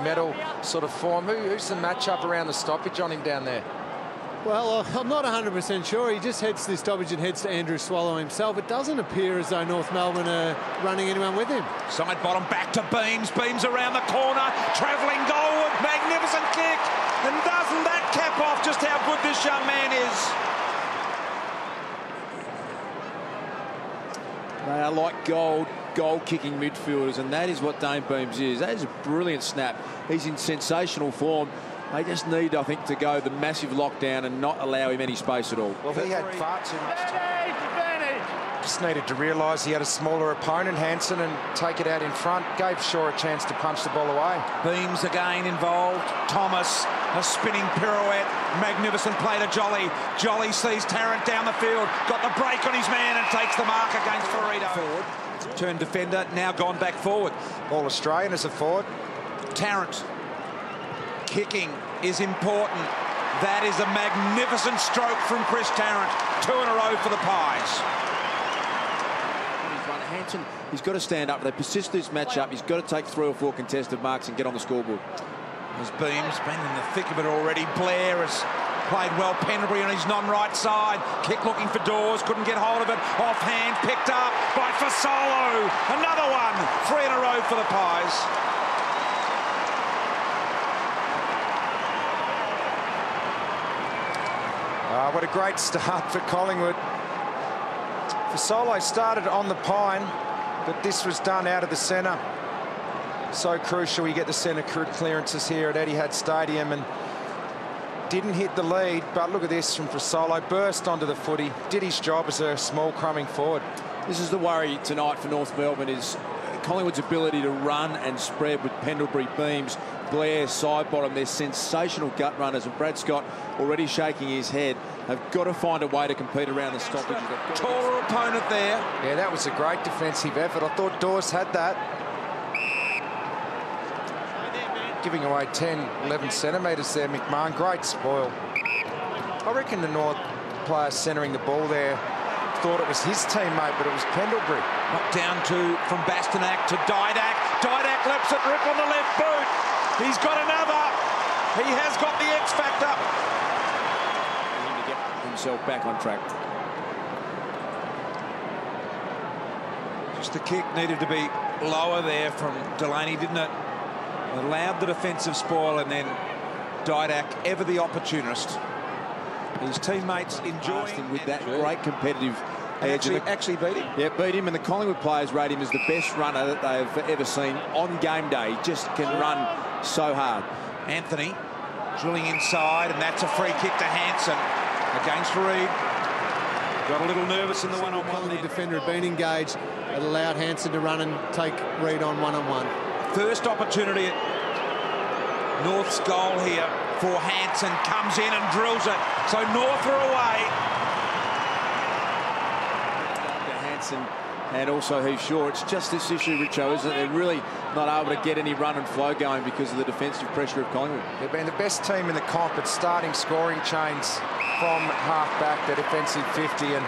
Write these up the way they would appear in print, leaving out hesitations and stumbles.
medal sort of form. Who's the matchup around the stoppage on him down there? Well, I'm not 100% sure. He just heads to the stoppage and heads to Andrew Swallow himself. It doesn't appear as though North Melbourne are running anyone with him. Side bottom back to Beams. Beams around the corner. Travelling goalward. Magnificent kick. And doesn't that cap off just how good this young man is? They are like goal-kicking midfielders, and that is what Dane Beams is. That is a brilliant snap. He's in sensational form. They just need, I think, to go the massive lockdown and not allow him any space at all. Well, he had far too much time. Just needed to realise he had a smaller opponent, Hansen, and take it out in front. Gave Shaw a chance to punch the ball away. Beams again involved. Thomas, a spinning pirouette. Magnificent play to Jolly. Jolly sees Tarrant down the field. Got the break on his man and takes the mark against Ferrito. Forward. Turn defender, now gone back forward. All Australian as a forward. Tarrant. Kicking is important. That is a magnificent stroke from Chris Tarrant. 2 in a row for the Pies. Hansen, he's got to stand up. They persist this matchup. He's got to take 3 or 4 contested marks and get on the scoreboard. There's Beams, been in the thick of it already. Blair has played well. Pendlebury on his non-right side. Kick looking for Dawes, couldn't get hold of it. Offhand, picked up by Fasolo. Another one. 3 in a row for the Pies. What a great start for Collingwood. Fasolo started on the pine, but this was done out of the centre. So crucial you get the centre clearances here at Etihad Stadium, and didn't hit the lead, but look at this from Fasolo. Burst onto the footy, did his job as a small crumbing forward. This is the worry tonight for North Melbourne, is Collingwood's ability to run and spread with Pendlebury, Beams, Blair, side bottom. They're sensational gut runners, and Brad Scott already shaking his head. They've got to find a way to compete around the stoppage. Taller opponent there. Yeah, that was a great defensive effort. I thought Dawes had that. Giving away 10, 11 centimetres there, McMahon. Great spoil. I reckon the North player centering the ball there thought it was his teammate, but it was Pendlebury. Knocked down from Bastanak to Didak. Didak leaps it, rip on the left boot. He's got another. He has got the X factor. To get himself back on track. Just the kick needed to be lower there from Delaney, didn't it? Allowed the defensive spoil, and then Didak, ever the opportunist. His teammates enjoying with that great competitive edge. Actually beat him. Yeah, beat him, and the Collingwood players rate him as the best runner that they've ever seen on game day. He just can run so hard. Anthony drilling inside, and that's a free kick to Hansen against Reid. Got a little nervous in the one-on-one. Collingwood defender had been engaged. It allowed Hansen to run and take Reid on one-on-one. First opportunity at North's goal here for Hansen. Comes in and drills it. So North are away. Hansen and also Heath Shaw. It's just this issue, Richo, isn't it? They're really not able to get any run and flow going because of the defensive pressure of Collingwood. They've been the best team in the comp at starting scoring chains from half-back, their defensive 50, and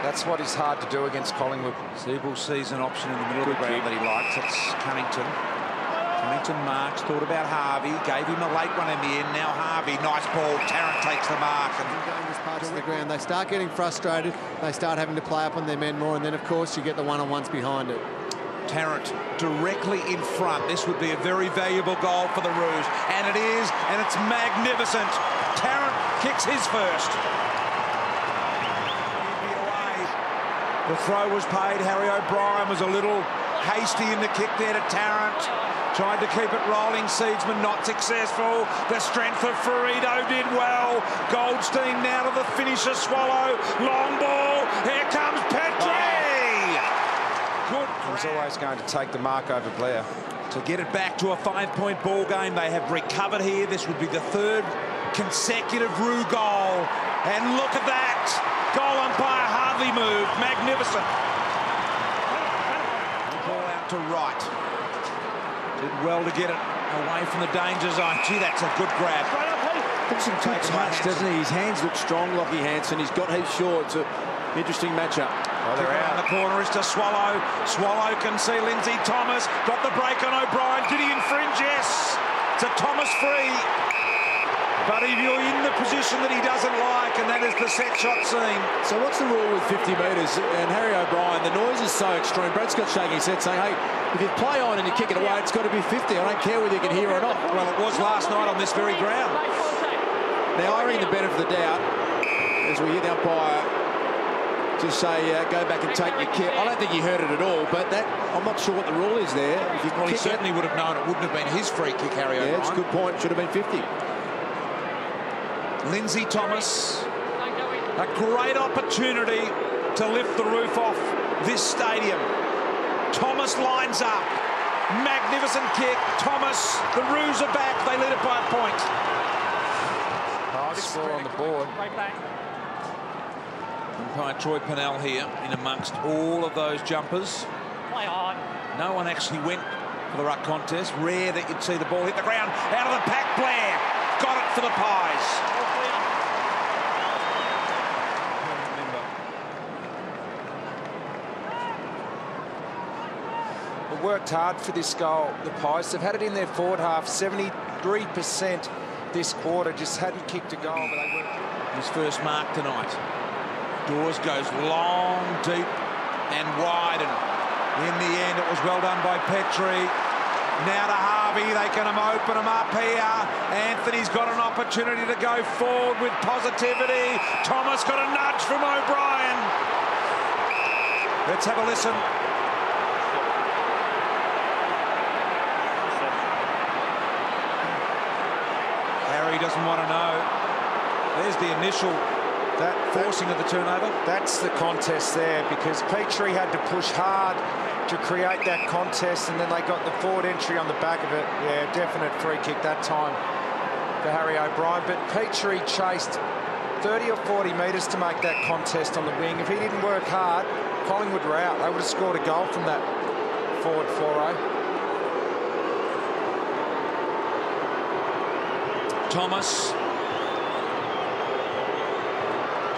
that's what is hard to do against Collingwood. Siebel sees an option in the middle of the ground that he likes. It's Cunnington. Cunnington marks, thought about Harvey, gave him a late one in the end. Now Harvey, nice ball. Tarrant takes the mark. And dangerous parts of the ground. They start getting frustrated. They start having to play up on their men more, and then, of course, you get the one-on-ones behind it. Tarrant directly in front. This would be a very valuable goal for the Roos. And it is, and it's magnificent. Tarrant kicks his first. The throw was paid. Harry O'Brien was a little hasty in the kick there to Tarrant. Tried to keep it rolling. Seedsman not successful. The strength of Ferrito did well. Goldstein now to the finisher. Swallow. Long ball. Here comes Petrie. Good. He was always going to take the mark over Blair. To get it back to a 5-point ball game. They have recovered here. This would be the 3rd consecutive Roo goal. And look at that. Goal umpire hardly moved. Magnificent. Ball out to right. Did well to get it away from the danger zone. Gee, that's a good grab. Got some good touch, doesn't he? His hands look strong, Lockie Hansen. He's got Heath Shaw. It's an interesting matchup. Oh, they're out. The corner is to Swallow. Swallow can see Lindsay Thomas. Got the break on O'Brien. Did he infringe? Yes. It's a Thomas free. But if you're in the position that he doesn't like, and that is the set shot scene. So what's the rule with 50 metres? And Harry O'Brien, the noise is so extreme. Brad Scott shaking his head saying, hey, if you play on and you kick it away, it's got to be 50. I don't care whether you can hear or not. Well, it was last night on this very ground. Now, I reckon the benefit of the doubt, as we hear the umpire just say, go back and take your kick. I don't think he heard it at all, but that I'm not sure what the rule is there. If you well, he certainly would have known it wouldn't have been his free kick, Harry O'Brien. Yeah, it's a good point. Should have been 50. Lindsay Thomas, a great opportunity to lift the roof off this stadium. Thomas lines up. Magnificent kick. Thomas, the Roos are back. They lead it by a point. Score on the board. Umpire Troy Pennell here in amongst all of those jumpers. Play on. No one actually went for the ruck contest. Rare that you'd see the ball hit the ground. Out of the pack, Blair. Got it for the Pies. They worked hard for this goal, the Pies. They've had it in their forward half, 73% this quarter. Just hadn't kicked a goal, but they worked. His first mark tonight. Dawes goes long, deep and wide, and in the end it was well done by Petrie. Now to Harvey, they can open him up here. Anthony's got an opportunity to go forward with positivity. Thomas got a nudge from O'Brien. Let's have a listen. Harry doesn't want to know. There's the initial forcing of the turnover. That's the contest there, because Petrie had to push hard to create that contest, and then they got the forward entry on the back of it. Yeah, definite free kick that time for Harry O'Brien. But Petrie chased 30 or 40 metres to make that contest on the wing. If he didn't work hard, Collingwood were out. They would have scored a goal from that forward foray. Thomas.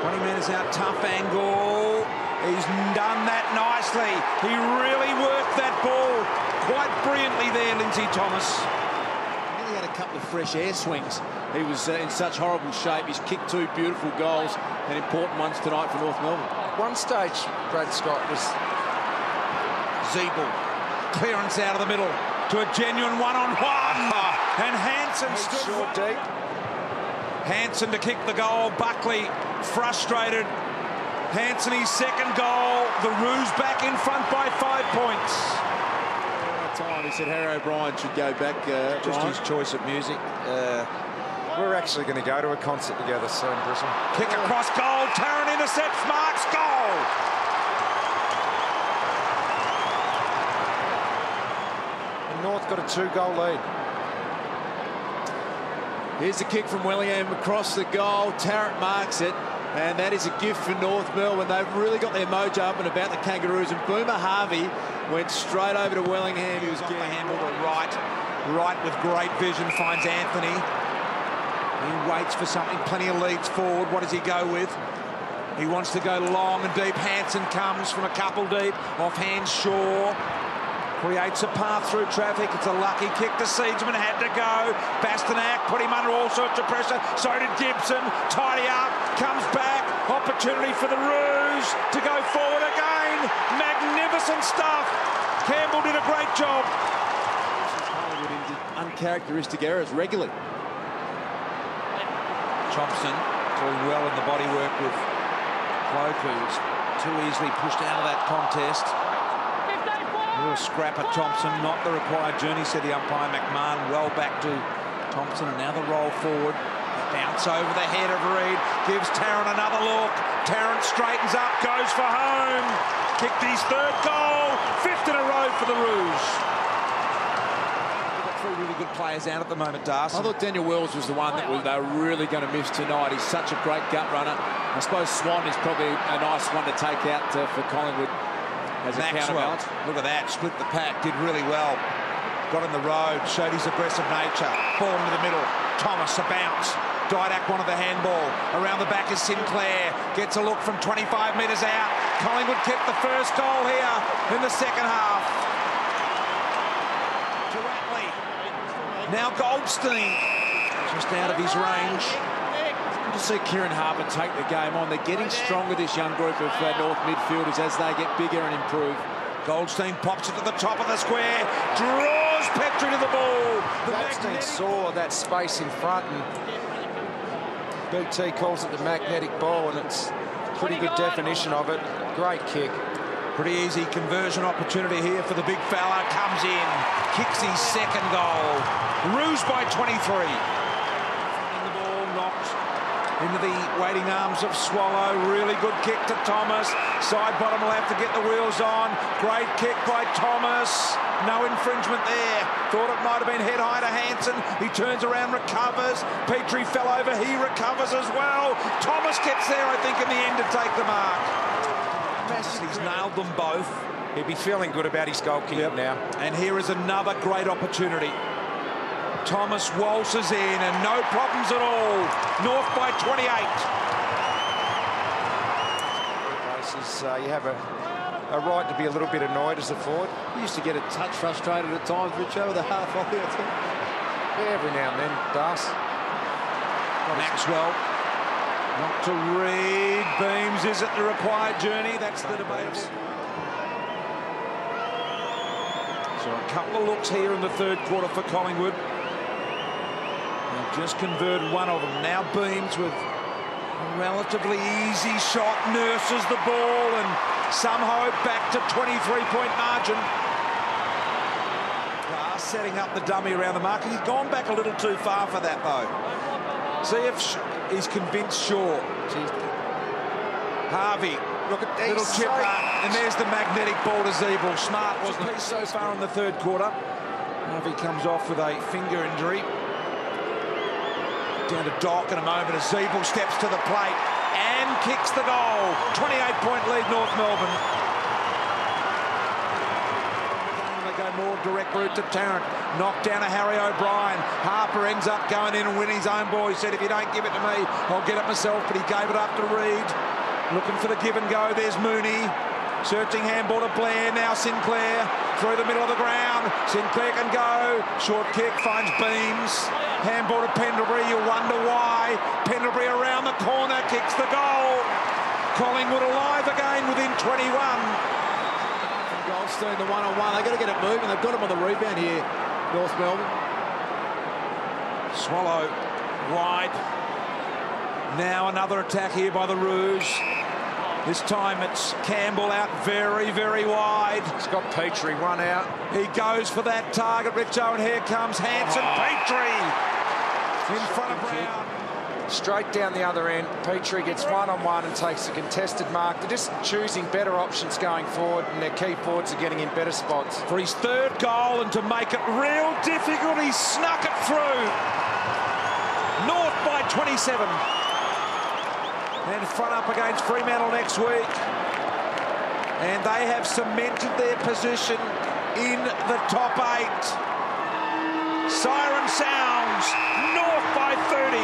20 metres out, tough angle. He's done that nicely. He really worked that ball quite brilliantly there, Lindsay Thomas. He really had a couple of fresh air swings. He was in such horrible shape. He's kicked two beautiful goals and important ones tonight for North Melbourne. One stage, Brad Scott was... Zeeble. Clearance out of the middle to a genuine one-on-one. And Hanson stood short deep. Hanson to kick the goal. Buckley frustrated. Hanson, his second goal. The Roos back in front by 5 points. Time he said Harry O'Brien should go back. Just his choice of music. We're actually going to go to a concert together soon, Brisbane. Kick across goal. Tarrant intercepts. Marks goal. And North got a 2-goal lead. Here's the kick from Wellingham across the goal. Tarrant marks it, and that is a gift for North Melbourne. They've really got their mojo up and about the Kangaroos, and Boomer Harvey went straight over to Wellingham. He was off the handle to right. Right with great vision, finds Anthony. He waits for something, plenty of leads forward. What does he go with? He wants to go long and deep. Hanson comes from a couple deep. Offhand Shaw. Creates a path through traffic. It's a lucky kick to Seedsman. Had to go. Bastanak put him under all sorts of pressure. So did Gibson. Tidy up. Comes back. Opportunity for the Roos to go forward again. Magnificent stuff. Campbell did a great job. Collingwood into uncharacteristic errors regularly. Thompson doing well in the bodywork with Cloak, who's too easily pushed out of that contest. Real scrap at Thompson, not the required journey, said the umpire. McMahon well back to Thompson, and now the roll forward. Bounce over the head of Reid, gives Tarrant another look. Tarrant straightens up, goes for home. Kicked his third goal, fifth in a row for the Roos. We've got three really good players out at the moment, Darcy. I thought Daniel Wells was the one that they were really going to miss tonight. He's such a great gut runner. I suppose Swan is probably a nice one to take out for Collingwood. Maxwell, look at that, split the pack, did really well. Got in the road, showed his aggressive nature. Ball into the middle, Thomas a bounce. Didak wanted the handball. Around the back is Sinclair. Gets a look from 25 metres out. Collingwood kept the first goal here in the second half. To Ratley. Now Goldstein, just out of his range. To see Kieran Harper take the game on. They're getting stronger, this young group of North midfielders, as they get bigger and improve. Goldstein pops it to the top of the square, draws Petrie to the ball. Goldstein saw that space in front, and BT calls it the magnetic ball, and it's pretty good definition of it. Great kick. Pretty easy conversion opportunity here for the big fella. Comes in, kicks his second goal. Roos by 23. Into the waiting arms of Swallow. Really good kick to Thomas. Side bottom will have to get the wheels on. Great kick by Thomas. No infringement there. Thought it might have been head high to Hansen. He turns around, recovers. Petrie fell over. He recovers as well. Thomas gets there, I think, in the end to take the mark. He's nailed them both. He'll be feeling good about his goal kicking now. And here is another great opportunity. Thomas waltzes in and no problems at all. North by 28. You have a right to be a little bit annoyed as a forward. You used to get a touch frustrated at times, Richo, with a half volley. Yeah, every now and then, Das. Maxwell. Not to Reid. Beams, is it the required journey? That's the debate. So a couple of looks here in the third quarter for Collingwood. They've just converted one of them. Now Beams with a relatively easy shot, nurses the ball, and somehow back to 23-point margin. Setting up the dummy around the mark. He's gone back a little too far for that, though. See if he's convinced Shaw. Harvey, look at that little chip up, and there's the magnetic ball to Zeeble. Smart wasn't it so far in the third quarter. Harvey comes off with a finger injury. Down to Dock in a moment as Zeeble steps to the plate and kicks the goal. 28-point lead, North Melbourne. They go more direct route to Tarrant. Knocked down to Harry O'Brien. Harper ends up going in and winning his own ball. He said, if you don't give it to me, I'll get it myself. But he gave it up to Reid. Looking for the give and go. There's Mooney. Searching handball to Blair. Now Sinclair through the middle of the ground. Sinclair can go. Short kick finds Beams. Handball to Pendlebury. You wonder why. Pendlebury around the corner. Kicks the goal. Collingwood alive again within 21. Goldstein, the one-on-one. They've got to get it moving. They've got him on the rebound here, North Melbourne. Swallow wide. Now another attack here by the Rouge. This time it's Campbell out very, very wide. He's got Petrie one out. He goes for that target, Richo, and here comes Hansen. Petrie in front of Brown. Straight down the other end. Petrie gets one-on-one and takes a contested mark. They're just choosing better options going forward, and their key forwards are getting in better spots. For his third goal, and to make it real difficult, he snuck it through. North by 27. And front up against Fremantle next week. And they have cemented their position in the top 8. Siren sounds. North by 30.